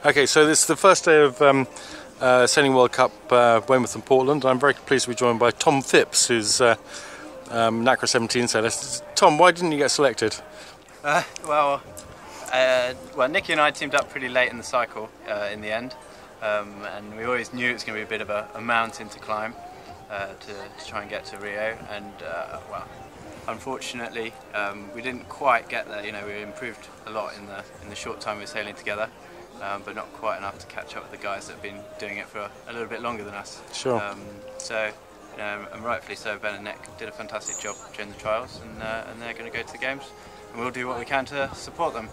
Okay, so this is the first day of Sailing World Cup Weymouth and Portland. I'm very pleased to be joined by Tom Phipps, who's Nacra 17 sailor. Tom, why didn't you get selected? Well, Nicky and I teamed up pretty late in the cycle in the end, and we always knew it was going to be a bit of a mountain to climb to try and get to Rio, and well, unfortunately we didn't quite get there. You know, we improved a lot in the short time we were sailing together, but not quite enough to catch up with the guys that have been doing it for a little bit longer than us. Sure. So, you know, and rightfully so, Ben and Nick did a fantastic job during the trials, and they're going to go to the games, and we'll do what we can to support them.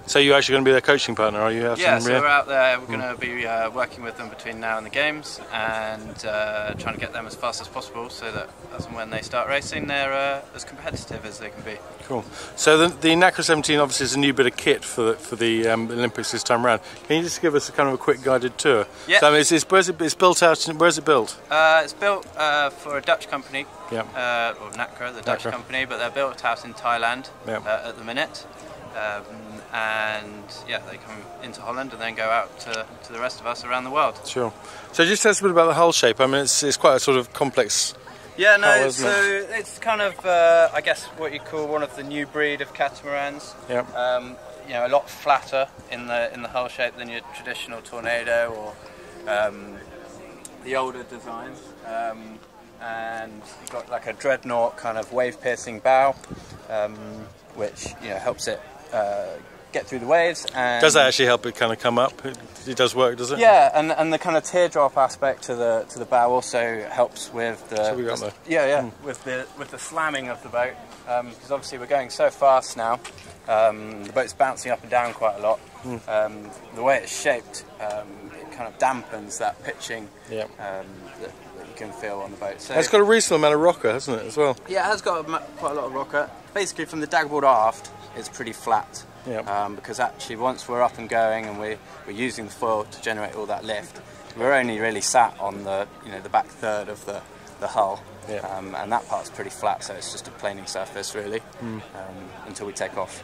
So you're actually going to be their coaching partner, are you? Yeah, so we're out there, we're going to be working with them between now and the games, and trying to get them as fast as possible so that as and when they start racing, they're as competitive as they can be. Cool. So the Nacra 17 obviously is a new bit of kit for the Olympics this time around. Can you just give us a kind of a quick guided tour? Yeah. So, I mean, it's built out. Where's it built? It's built for a Dutch company, yeah. Or Nacra, the Dutch company, but they're built out in Thailand at the minute. And yeah, they come into Holland and then go out to the rest of us around the world. Sure. So just tell us a bit about the hull shape. I mean, it's quite a sort of complex. Yeah, no. Hull, so it's kind of I guess what you call one of the new breed of catamarans. Yeah. You know, a lot flatter in the hull shape than your traditional Tornado or the older designs. And you've got like a dreadnought kind of wave-piercing bow, which helps it get through the waves. And does that actually help it kind of come up? It does work, does it? Yeah, and the kind of teardrop aspect to the bow also helps with the so we got there. with the slamming of the boat, because obviously we're going so fast now. The boat's bouncing up and down quite a lot. The way it's shaped, it kind of dampens that pitching that you can feel on the boat. So it's got a reasonable amount of rocker, hasn't it, as well? Yeah, it has got quite a lot of rocker. Basically, from the dagboard aft, it's pretty flat. Yeah. Because actually, once we're up and going and we're using the foil to generate all that lift, we're only really sat on the the back third of the hull, and that part's pretty flat, so it's just a planing surface really until we take off.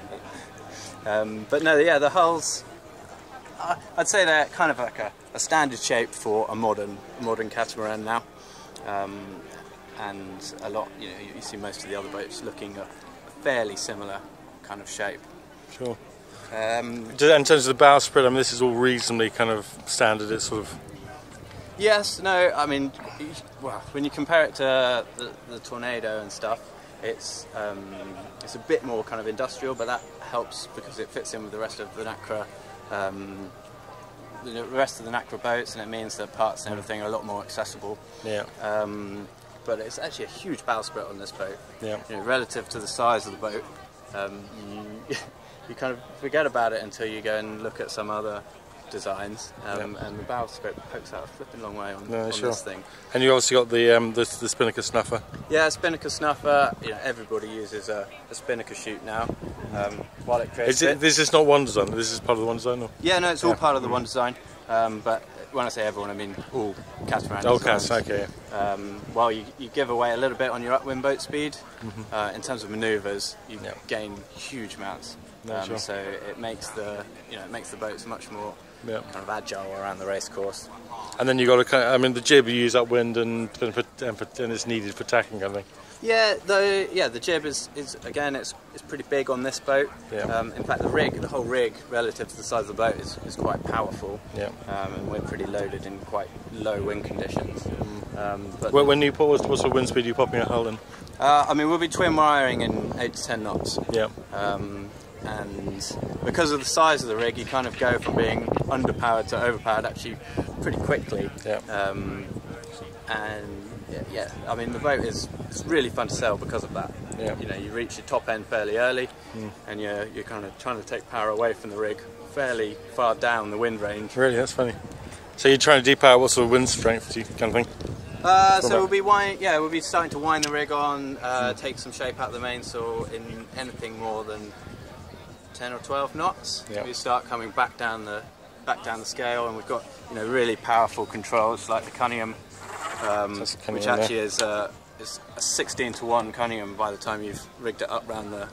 But no, yeah, the hulls, I'd say they're kind of like a standard shape for a modern catamaran now, and a lot. You see most of the other boats looking a fairly similar kind of shape. Sure. In terms of the bow spread, I mean, this is all reasonably kind of standard. It's sort of. Yes. No. I mean, well, when you compare it to the Tornado and stuff, it's a bit more kind of industrial, but that helps because it fits in with the rest of the Nacra. The rest of the Nacra boats, and it means that parts and everything are a lot more accessible. Yeah. But it's actually a huge bow spread on this boat. Yeah. Relative to the size of the boat, you kind of forget about it until you go and look at some other designs, and the bow spread pokes out a flipping long way on this thing. And you obviously got the Spinnaker Snuffer. Yeah, Spinnaker Snuffer. Everybody uses a Spinnaker chute now. While it creates this is not one design. This is part of the one design. Or? Yeah, no, it's all part of the one design. But when I say everyone, I mean all catamaran designs. Okay. While you give away a little bit on your upwind boat speed, in terms of manoeuvres, you gain huge amounts. So it makes the boats much more kind of agile around the race course. And then you got the jib you use upwind and it's needed for tacking, kind of thing. Yeah, the jib is again it's pretty big on this boat. Yeah. In fact, the whole rig relative to the size of the boat is quite powerful. Yeah. And we're pretty loaded in quite low wind conditions. But when you put, what sort of wind speed are you popping a hull in? I mean, we'll be twin wiring in 8 to 10 knots. Yeah. And because of the size of the rig, you kind of go from being underpowered to overpowered actually pretty quickly. Yeah. And yeah, I mean, the boat it's really fun to sail because of that. Yeah. You reach your top end fairly early, and you're kind of trying to take power away from the rig fairly far down the wind range. Really, that's funny. So you're trying to depower. What sort of wind strength do you kind of think? So we'll be starting to wind the rig on, take some shape out of the mainsail in anything more than 10 or 12 knots. We start coming back down the scale, and we've got really powerful controls like the Cunningham, which actually is a 16-to-1 Cunningham by the time you've rigged it up around the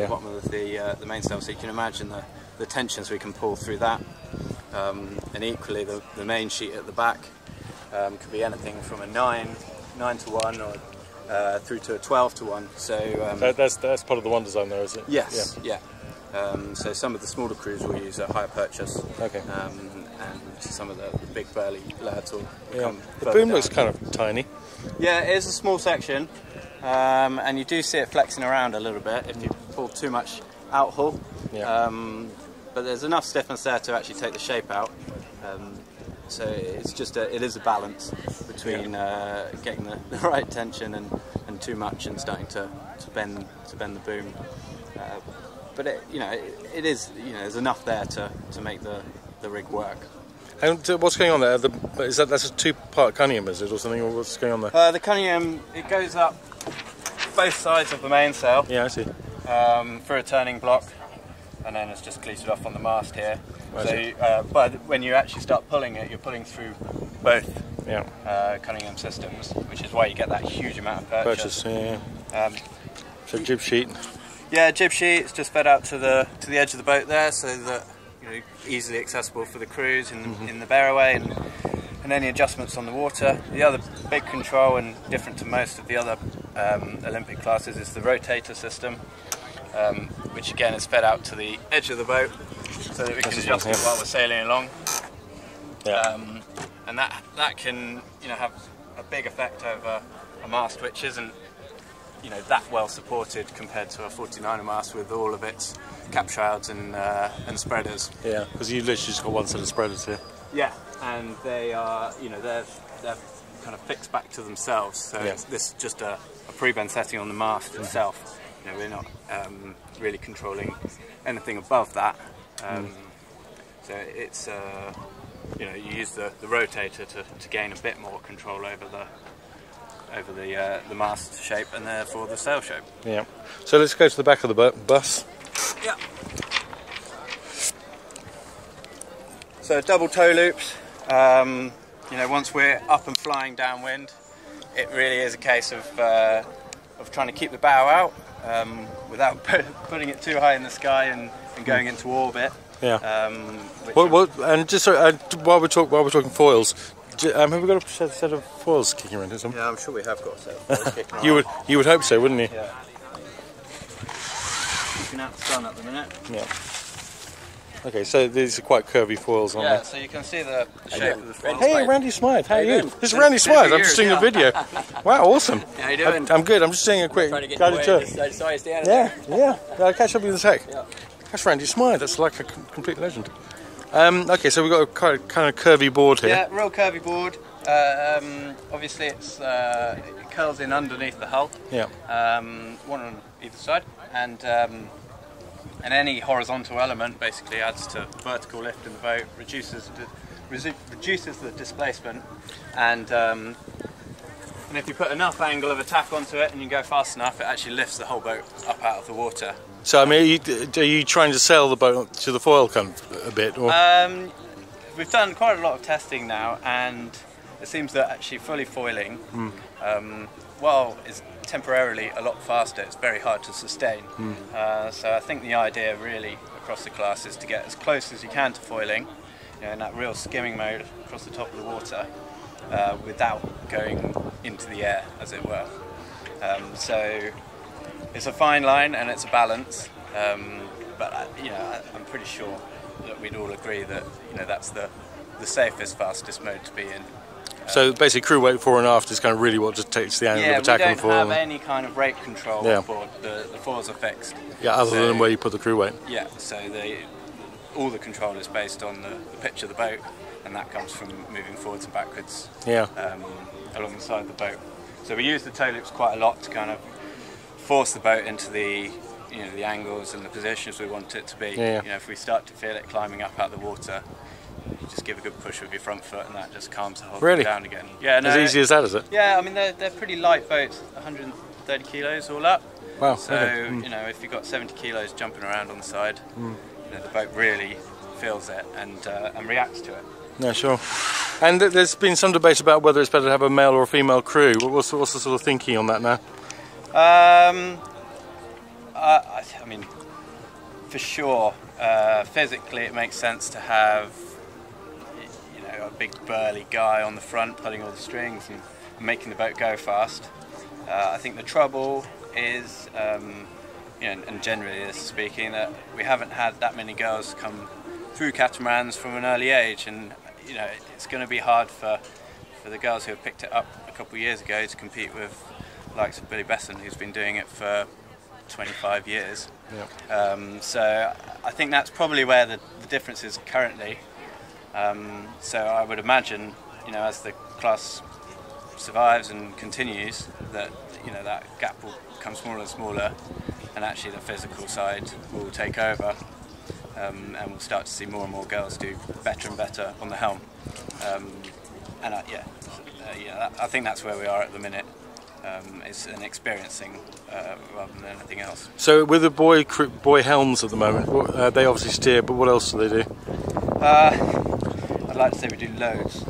bottom of the mainsail. So you can imagine the tensions we can pull through that. and equally the main sheet at the back could be anything from a 9 to 1 or through to a 12 to 1. So that's part of the one design there, is it? Yes, yeah. So some of the smaller crews will use a higher purchase. Okay. And some of the big burly lads will come. The boom looks kind of tiny. Yeah, it is a small section, and you do see it flexing around a little bit if you pull too much out haul. Yeah. But there's enough stiffness there to actually take the shape out. So it's just it is a balance between getting the right tension and too much and starting to bend the boom. But it is, there's enough there to make the rig work. And what's going on there? That's a two-part cunniam, is it, or something? Or what's going on there? The cunniam, it goes up both sides of the mainsail. Yeah, I see. Through a turning block, and then it's just cleated off on the mast here. I So, but when you actually start pulling it, you're pulling through both cunniam systems, which is why you get that huge amount of purchase. So jib sheet. Yeah, jib sheet. It's just fed out to the edge of the boat there, so that easily accessible for the crews in the bearaway and any adjustments on the water. The other big control, and different to most of the other Olympic classes, is the rotator system, which again is fed out to the edge of the boat so that we can adjust it while we're sailing along. Yeah. And that can have a big effect over a mast which isn't that well supported compared to a 49er mast with all of its cap shrouds and spreaders. Yeah, because you literally just got one set of spreaders here. Yeah, and they are they're kind of fixed back to themselves. So this is just a pre-bend setting on the mast itself. We're not really controlling anything above that. So it's you use the rotator to gain a bit more control over the mast shape and therefore the sail shape. Yeah. So let's go to the back of the bus. Yeah. So double toe loops. Once we're up and flying downwind, it really is a case of trying to keep the bow out without putting it too high in the sky and going into orbit. Yeah. And just while we're talking foils, have we got a set of foils kicking around or something? Yeah, I'm sure we have got a set of foils kicking around. You would hope so, wouldn't you? Yeah. Looking out the sun at the minute. Yeah. Okay, so these are quite curvy foils, aren't they? So you can see the shape of the foils. Hey, Randy Smythe, how are you? This is Randy Smythe. I'm just doing a video. Wow, awesome. How you doing? I'm good. I'm just doing a quick guided tour. Yeah. I'll catch up with you in a sec. Yeah. That's Randy Smythe. That's like a complete legend. Okay, so we've got a kind of curvy board here. Yeah, real curvy board. Obviously, it curls in underneath the hull. Yeah. One on either side, and any horizontal element basically adds to vertical lift in the boat, reduces the displacement, and if you put enough angle of attack onto it and you go fast enough, it actually lifts the whole boat up out of the water. So, I mean, are you trying to sail the boat to the foil kind of a bit? Or? We've done quite a lot of testing now, and it seems that actually fully foiling, while it's temporarily a lot faster, it's very hard to sustain. So I think the idea really across the class is to get as close as you can to foiling, in that real skimming mode across the top of the water, without going into the air, as it were. So it's a fine line and it's a balance, but I'm pretty sure that we'd all agree that that's the safest, fastest mode to be in. So basically, crew weight fore and aft is kind of really what just takes the angle of attack on the foil. Yeah, we don't have any kind of rate control on board. The foils are fixed. Yeah, other than where you put the crew weight. Yeah, so all the control is based on the pitch of the boat, and that comes from moving forwards and backwards along the side of the boat. So we use the toe loops quite a lot to kind of force the boat into the the angles and the positions we want it to be. If we start to feel it climbing up out of the water, you just give a good push with your front foot and that just calms the whole thing down again. Yeah, as easy as that, is it? Yeah, I mean they're pretty light boats, 130 kilos all up. Wow. So if you've got 70 kilos jumping around on the side, the boat really feels it and reacts to it. Yeah, sure. And there's been some debate about whether it's better to have a male or a female crew. What's the sort of thinking on that now? I mean, for sure, physically it makes sense to have big burly guy on the front pulling all the strings and making the boat go fast. I think the trouble is, you know, and generally this speaking, that we haven't had that many girls come through catamarans from an early age, and you know, it's going to be hard for the girls who have picked it up a couple of years ago to compete with the likes of Billy Besson, who's been doing it for 25 years. Yep. So I think that's probably where the difference is currently. So I would imagine, you know, as the class survives and continues, that, you know, that gap will become smaller and smaller, and actually the physical side will take over, and we'll start to see more and more girls do better and better on the helm. And I think that's where we are at the minute. It's an experiencing rather than anything else. So with the boy helms at the moment, they obviously steer, but what else do they do? I'd like to say we do loads.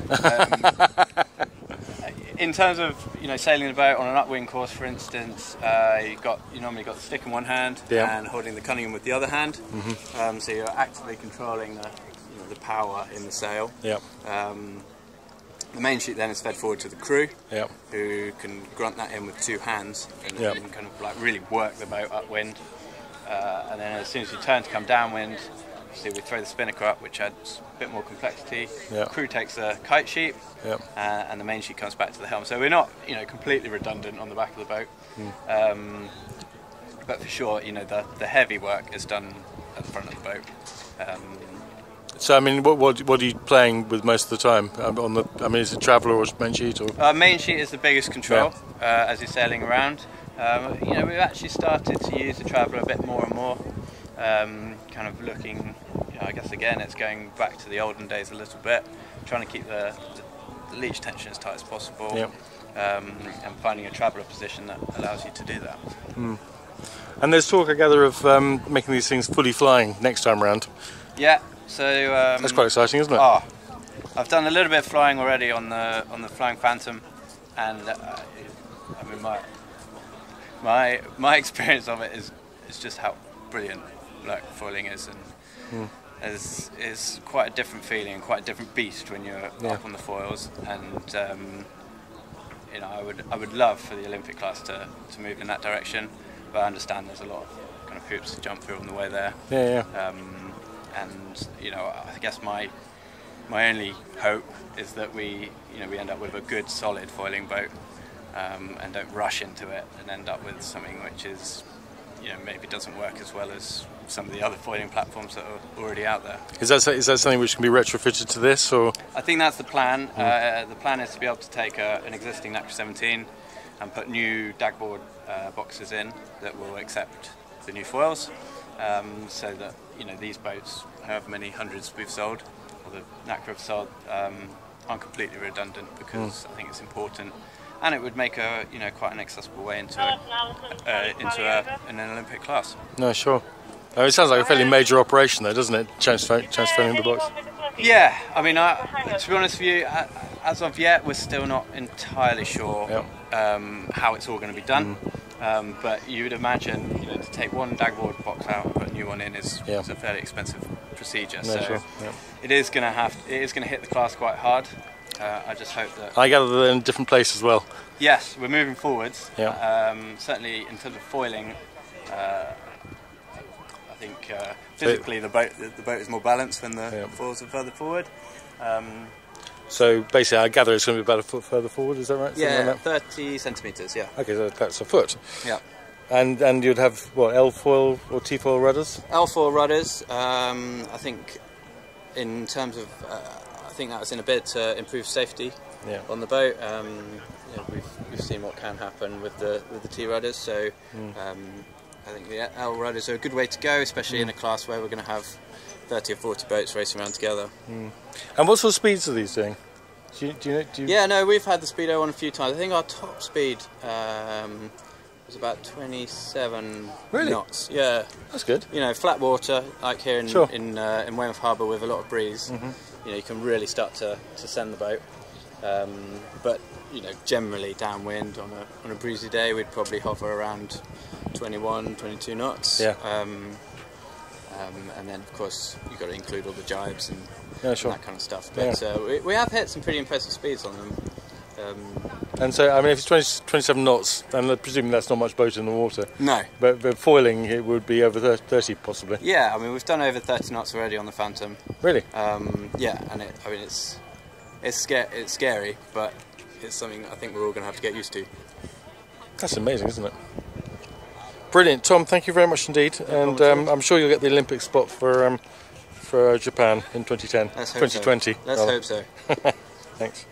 In terms of, you know, sailing the boat on an upwind course, for instance, you normally got the stick in one hand, yeah, and holding the cunningham with the other hand. Mm-hmm. So you're actively controlling the power in the sail. Yeah. The main sheet then is fed forward to the crew, yep, who can grunt that in with two hands and, yep, and kind of like really work the boat upwind. And then as soon as you turn to come downwind, see, we throw the spinnaker up, which adds a bit more complexity. Yep. The crew takes the kite sheet, yep, and the main sheet comes back to the helm. So we're not, you know, completely redundant on the back of the boat, but for sure, you know, the heavy work is done at the front of the boat. So I mean, what are you playing with most of the time? Is it traveller or main sheet? Or? Main sheet is the biggest control, yeah, as you're sailing around. You know, we've actually started to use the traveller a bit more and more. Kind of looking, you know, I guess again it's going back to the olden days a little bit, trying to keep the leech tension as tight as possible, yep, and finding a traveller position that allows you to do that. Mm. And there's talk, I gather, of making these things fully flying next time round. Yeah. So that's quite exciting, isn't it? Oh, I've done a little bit of flying already on the Flying Phantom, and I mean my experience of it is just how brilliant black foiling is, and is quite a different feeling, quite a different beast when you're, yeah, up on the foils. And you know, I would love for the Olympic class to move in that direction, but I understand there's a lot of kind of hoops to jump through on the way there. Yeah, yeah. And you know, I guess my only hope is that we end up with a good solid foiling boat, and don't rush into it and end up with something which is, you know, maybe doesn't work as well as some of the other foiling platforms that are already out there. Is that something which can be retrofitted to this, or? I think that's the plan. The plan is to be able to take an existing Nacra 17 and put new dagboard boxes in that will accept the new foils, so that, you know, these boats, however many hundreds we've sold, or the Nacra have sold, aren't completely redundant, because I think it's important, and it would make quite an accessible way into an Olympic class. No, sure. It sounds like a fairly major operation, though, doesn't it? Transferring the box. Yeah, I mean, to be honest with you, as of yet, we're still not entirely sure, yep, how it's all going to be done. But you would imagine, you know, to take one dagboard box out and put a new one in is a fairly expensive procedure. No, so sure, yeah, it is going to hit the class quite hard. I just hope that. I gather they're in different places as well. Yes, we're moving forwards. Yeah. Certainly in terms of foiling, I think physically the boat is more balanced when the foils are further forward. So basically, I gather it's going to be about a foot further forward. Is that right? Yeah, like 30 centimetres. Yeah. Okay, so that's a foot. Yeah. And you'd have what, L foil or T foil rudders? L foil rudders. I think in terms of, I think that was in a bid to improve safety, yeah, on the boat. You know, we've seen what can happen with the T rudders. So I think the L rudders are a good way to go, especially in a class where we're going to have 30 or 40 boats racing around together. And what sort of speeds are these doing? Do you Yeah, no, we've had the Speedo on a few times. I think our top speed was about 27 knots. Yeah, that's good. You know, flat water like here in sure, in Weymouth Harbour with a lot of breeze. You know, you can really start to send the boat. But you know, generally downwind on a breezy day, we'd probably hover around 21, 22 knots. Yeah. and then of course you've got to include all the jibes and, yeah, sure. and that kind of stuff. But we have hit some pretty impressive speeds on them. And so, I mean, if it's 27 knots, and presumably that's not much boat in the water. No. But foiling, it would be over 30 possibly. Yeah, I mean, we've done over 30 knots already on the Phantom. Really? Yeah, and I mean, it's scary, but it's something I think we're all going to have to get used to. That's amazing, isn't it? Brilliant, Tom. Thank you very much indeed, and I'm sure you'll get the Olympic spot for Japan in 2010. Let's hope 2020. So. Let's hope so. Thanks.